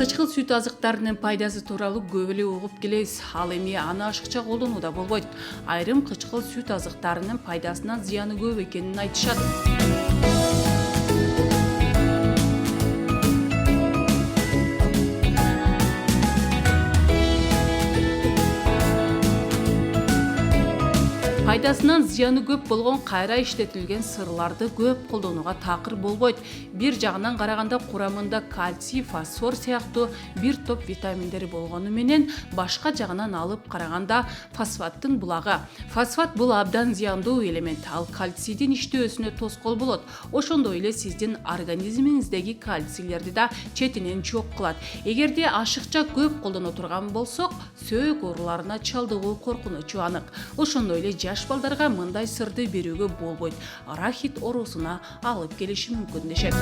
Кычкыл сүт азыктарынын пайдасы тууралуу көп эле угуп келебиз. Ал эми аны ашыкча колдонууда болбойт. Айрым кычкыл сүт азыктарынын пайдасынан зыяны көп экенин айтышат. Пайдасынан зыяны көп болгон кайра иштетилген сырларды көп колдонууга такыр болбойт. Бир жагынан караганда курамында кальций, фосфор сыяктуу бир топ витаминдери болгону менен башка жагынан алып караганда фосфаттын булагы. Фосфат бул абдан зыяндуу элемент. Ал кальцийдин иштөөсүнө тоскоол болот. Ошондой эле сиздин организмиңиздеги кальцийлерди да четинен жок кылат. Эгерде ашыкча көп колдоно турган болсок, сөөк ооруларына чалдыгуу коркунучу анык. Ошондой эле жаш балдарга мындай сырды берүүгө болбойт. Рахит оорусуна алып келиши мүмкүн дешет.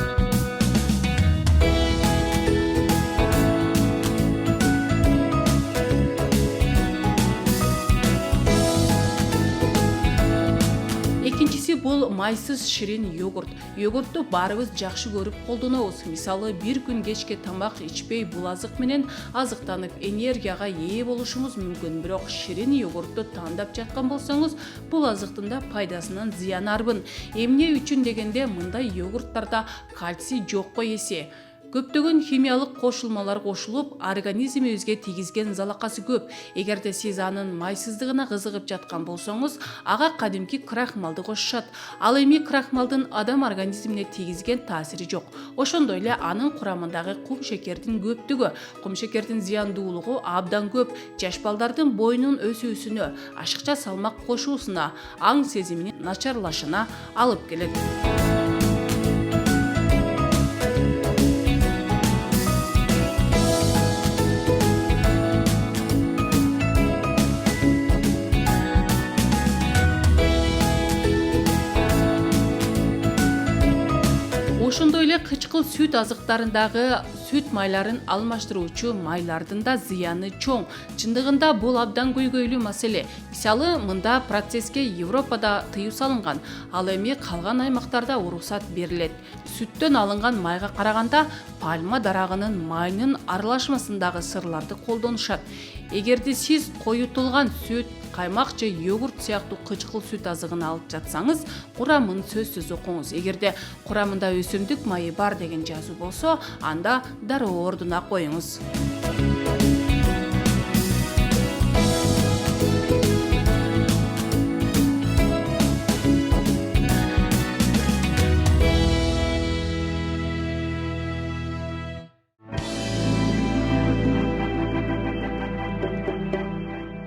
Экинчиси бул майсыз ширин йогурт. Йогуртту баарыбыз жакшы көрүп колдонобуз. Мисалы, бир күн кечке тамак ичпей бул азык менен азыктанып энергияга ээ болушуңуз мүмкүн. Бирок ширин йогуртту тандап жаткан болсоңуз, бул азыктын да пайдасынан зыян арбын. Эмне үчүн дегенде, мындай йогурттарда кальций жокко эсе. Көптөгөн химиялык кошулмалар кошулуп, организмибизге тийгизген залакасы көп. Эгерде сиз анын майсыздыгына кызыгып жаткан болсоңуз, ага кадимки крахмалды кошушат. Ал эми крахмалдын адам организмине тийгизген таасири жок. Ошондой эле анын курамындагы кум шекердин көптүгү, кум шекердин зыяндуулугу абдан көп. Жаш балдардын боюнун өсүүсүнө, ашыкча салмак кошуусуна, аң сезиминин начарлашына алып келет. Ошондой эле кычкыл сүт азыктарындагы сүт майларын алмаштыруучу майлардын да зыяны чоң. Чындыгында бул абдан көйгөйлүү маселе. Мисалы, мында процесске Европада тыюу салынган, ал эми калган аймактарда уруксат берилет. Сүттөн алынган майга караганда пальма дарагынын майынын аралашмасындагы сырларды колдонушат. Эгерде сиз коютулган сүт, каймак же йогурт сыяктуу кычкыл сүт азыгын алып жатсаңыз, курамын сөзсүз окуңуз. Эгерде курамында өсүмдүк майы бар деген жазуу болсо, анда дароо ордуна коюңуз.